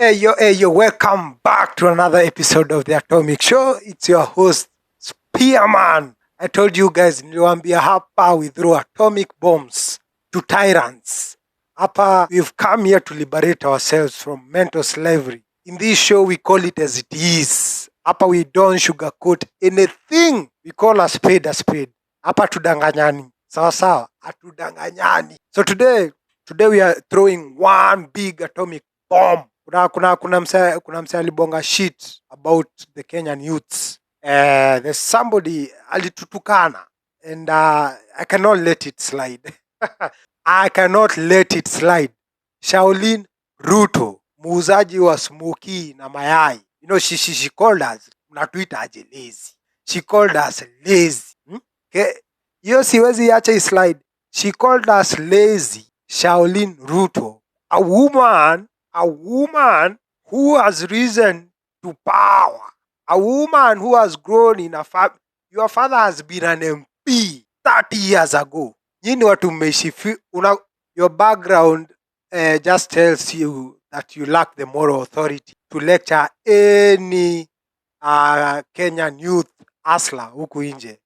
Hey, yo, welcome back to another episode of the Atomic Show. It's your host, Spearman. I told you guys, niliwaambia hapa we throw atomic bombs to tyrants. Hapa, we've come here to liberate ourselves from mental slavery. In this show, we call it as it is. Hapa, we don't sugarcoat anything. We call a spade a spade. Hapa tudanganyani. Sawa sawa, hatudanganyani. So today we are throwing one big atomic bomb. Kuna mse alibonga shit about the Kenyan youths. There's somebody alitutukana and I cannot let it slide. I cannot let it slide. Shaolin Ruto, muuzaji wa smoky na mayai. You know, she called us, mnatuita aje lazy. She called us lazy. Okay? Hiyo siwezi acha slide. She called us lazy. Shaolin Ruto, a woman who has risen to power, a woman who has grown in a family. Your father has been an MP 30 years ago. Nyini watu mmeishi, your background just tells you that you lack the moral authority to lecture any Kenyan youth hustler huku nje.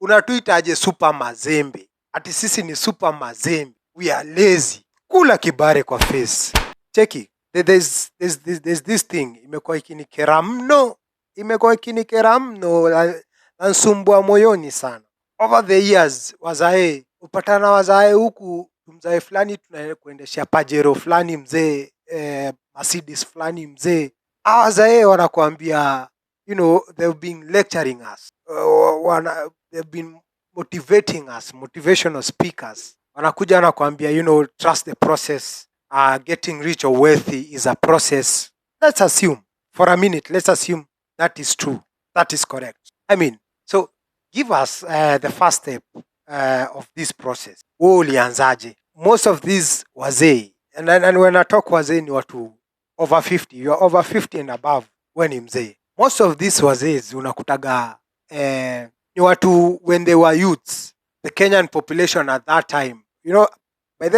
Unatuitaje super mazembe? Ati sisi ni super mazembe. We are lazy. Kula kibare kwa face. Cheki, there's this thing imekuwa ikinikera mno, nasumbua moyoni sana. Over the years, wazae upatana wazae huku, mzae fulani tunakuendeshia Pajero fulani mzee, Mercedes fulani mzee. Wazae wanakuambia, you know, they've been lecturing us. They've been motivating us, motivational speakers. Wanakuja wanakuambia, you know, trust the process. Getting rich or wealthy is a process. Let's assume, for a minute, that is true. That is correct. I mean, so give us the first step of this process. Ulianzaje? Most of these wazee, and when I talk wazee ni watu over 50. You are over 50 and above when ni mzee. Most of these wazees unakutaga ni watu when they were youths. The Kenyan population at that time, you know, by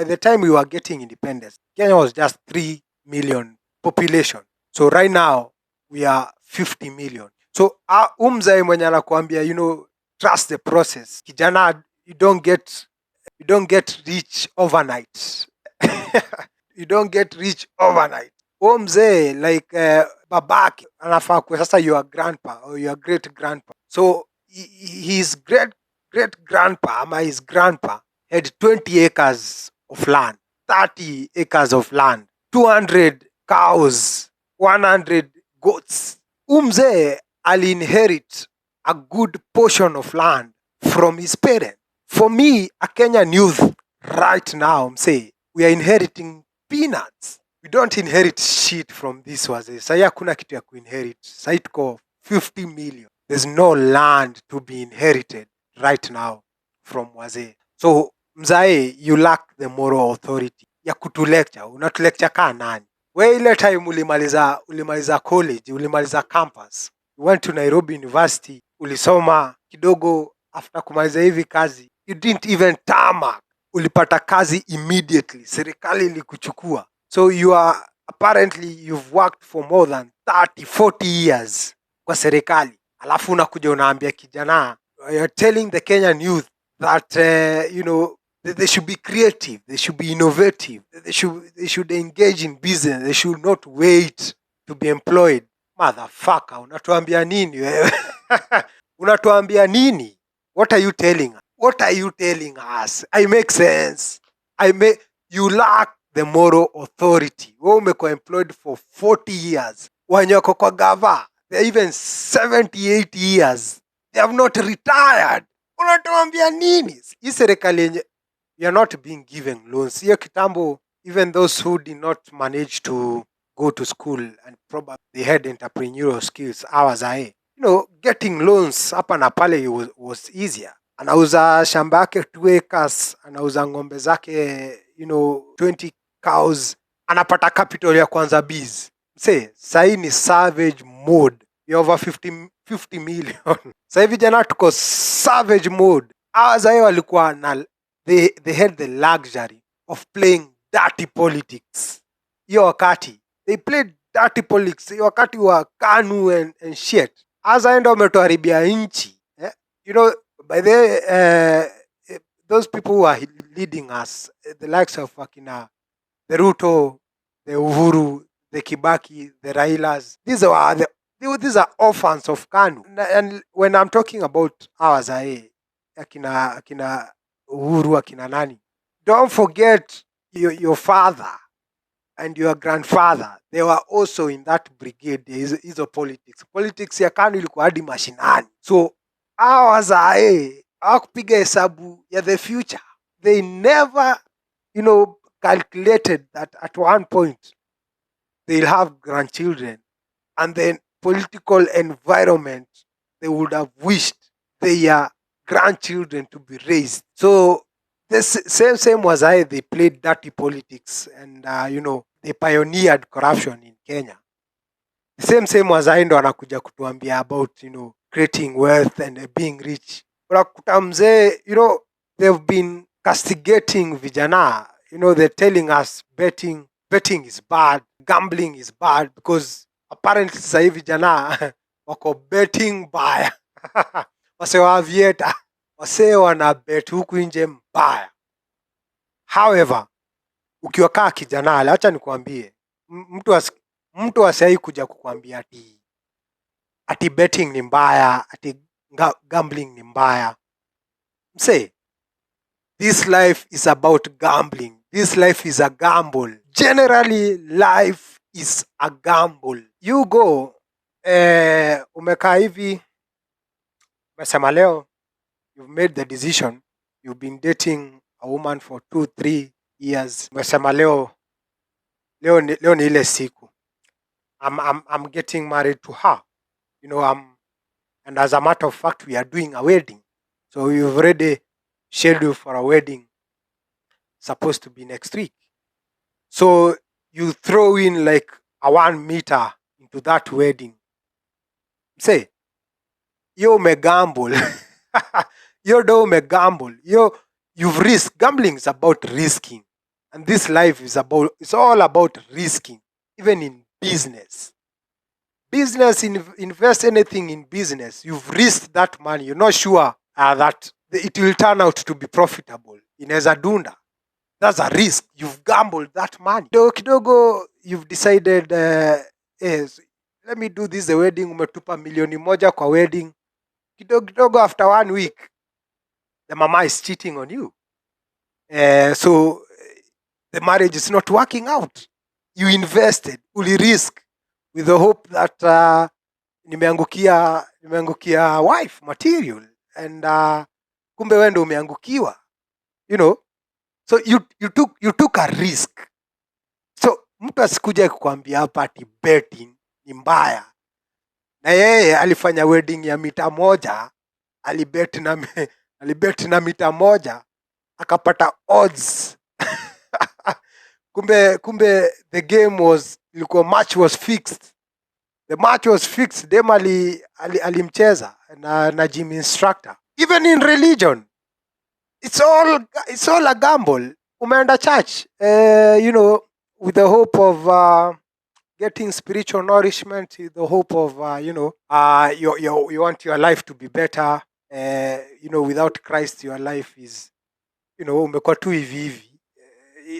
the time we were getting independence, Kenya was just 3 million population. So right now we are 50 million. So umzae mwenye anakuambia, you know, trust the process. Kijana, you don't get rich overnight. You don't get rich overnight. Umzae like babaki anafaa kwa sasa your grandpa or your great grandpa. So his great grandpa ama his grandpa had 20 acres of land, 30 acres of land, 200 cows, 100 goats. Umzee ali inherit a good portion of land from his parents. For me, a Kenyan youth right now, we are inheriting peanuts. We don't inherit shit from this wazee. Sai hakuna kitu ya kuinherit. Sai tuko 50 million. There's no land to be inherited right now from wazee. So mzae, you lack the moral authority ya kutulecture. Unatulecture kaa nani? We ile time ulimaliza college, ulimaliza campus, you went to Nairobi University, ulisoma kidogo, after kumaliza hivi kazi, you didn't even tarmac, ulipata kazi immediately, serikali ilikuchukua. So you've worked for more than 30-40 years kwa serikali. Alafu unakuja unaambia kijana, you're telling the Kenyan youth that you know, they should be creative, they should be innovative, they should engage in business, they should not wait to be employed. Motherfucker, unatuambia nini wewe? Unatuambia nini? What are you telling us? What are you telling us? I make sense. You lack the moral authority. Wewe umekuwa employed for 40 years. Wanyoko kwa gava, they're even 78 years. They have not retired. Unatuambia nini? Hii serikali yenye, you are not being given loans. Hiyo kitambo, even those who did not manage to go to school and probably they had entrepreneurial skills, you know, getting loans hapa na pale was easier. Anauza shamba yake 2 acres, anauza ng'ombe zake, you know, 20 cows, anapata capital ya kwanza biz. Sahi ni savage mode. You're over 50 million. Sahi vijana tuko savage mode. Wazae walikuwa na they had the luxury of playing dirty politics. Hiyo wakati They played dirty politics wakati wa KANU and shit. Asa ndo wametuharibia nchi. You know, by those people who are leading us, the likes of Akina, the Ruto, the Uhuru, the Kibaki, the Railas, these are orphans of KANU. And when I'm talking about ours, akina Uhuru, akina nani, don't forget your father and your grandfather. They were also in that brigade. Hizo politics ya KANU ilikuwa hadi mashinani. So ours hawakupiga hesabu ya the future. They never, calculated that at one point they'll have grandchildren, and then political environment they would have wished their grandchildren to be raised. So the same was they played dirty politics, and they pioneered corruption in Kenya. The same was ndo anakuja kutuambia about creating wealth and being rich. Unakuta mzee, they've been castigating vijana. They're telling us betting is bad, gambling is bad, because apparently sasa hivi vijana wako betting mbaya. Wase wa avieta, wase wana bet huku nje mbaya. However, ukiwa kaa kijana, acha nikwambie, mtu asiai kuja kukwambia ati betting ni mbaya, ati gambling ni mbaya. Say, this life is about gambling. This life is a gamble. Generally, life is a gamble. You go, umekaa hivi, umesema leo, you've made the decision, you've been dating a woman for 2-3 years. Umesema leo ni ile siku. I'm getting married to her. And as a matter of fact, we are doing a wedding. So you've already scheduled for a wedding, supposed to be next week. So you throw in like a 1 meter into that wedding. Say, you may gamble. You don't may gamble. You've risked. Gambling is about risking. And this life it's all about risking, even in business. Business, invest anything in business. You've risked that money. You're not sure that it will turn out to be profitable. Inaweza dunda. That's a risk. You've gambled that money. Kidogo, you've decided, yes, let me do this, the wedding, umetupa milioni moja kwa wedding. Kidogo, after 1 week, the mama is cheating on you. So the marriage is not working out. You invested, uli risk, with the hope that nimeangukia wife material, and kumbe wendo umeangukiwa. So you took a risk. So mtu asikuja kukwambia hapa ati betting ni mbaya. Na yeye alifanya wedding ya mita moja, alibet na mita moja, akapata odds. kumbe the game match was fixed. The match was fixed. Dem alimcheza na gym instructor. Even in religion, it's all a gamble. Umeenda church, with the hope of getting spiritual nourishment, with the hope of, you want your life to be better. Without Christ, your life is, umekuwa tu hivi hivi.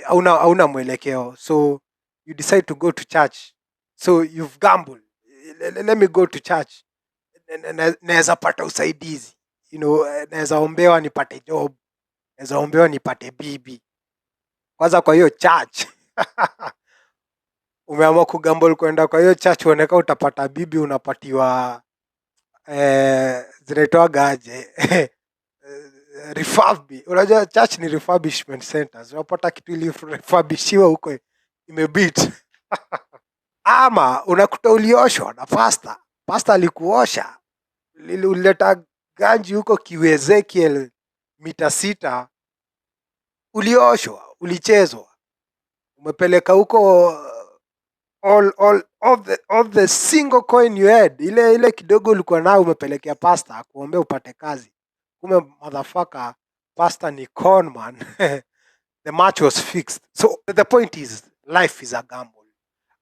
Hauna mwelekeo. So you decide to go to church. So you've gambled. Let me go to church. Naweza pata usaidizi. Naweza ombewa nipate job. Naweza ombewa nipate bibi. Kwanza kwa hiyo church. Umeamua kugamble kwenda kwa hiyo church, uoneka utapata bibi, unapatiwa zinaitwaga aje? Unajua church ni refurbishment centers. Unapata kitu ili refurbishiwa huko imebit. Ama unakuta ulioshwa na pastor alikuosha. Ulileta ganji huko Ezekiel mita 6, ulioshwa, ulichezwa, umepeleka huko all the single coin you had, ile kidogo ulikuwa nayo umepelekea pastor kuombea upate kazi. Kume motherfucker, pastor ni con man. The match was fixed. So the point is, life is a gamble.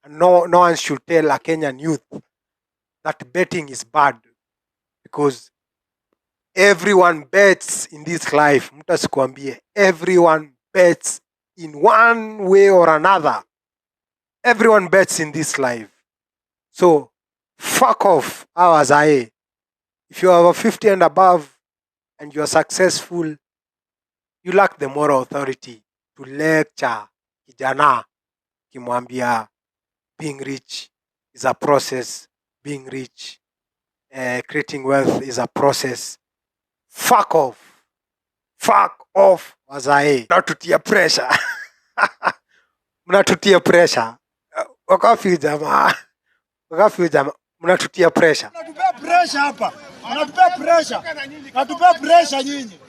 And no one should tell a Kenyan youth that betting is bad, because everyone bets in this life. Mtu asikuambie, everyone bets in one way or another. Everyone bets in this life. So fuck off awazae. If you are 50 and above and you are successful, you lack the moral authority to lecture kijana kimwambia being rich is a process, being rich, creating wealth is a process. Fuck off wazae. Mnatutia pressure. Mnatutia pressure. Wakafi jamaa mnatutia pressure. Mnatupea pressure hapa. Mnatupea pressure. Mnatupea pressure nyinyi.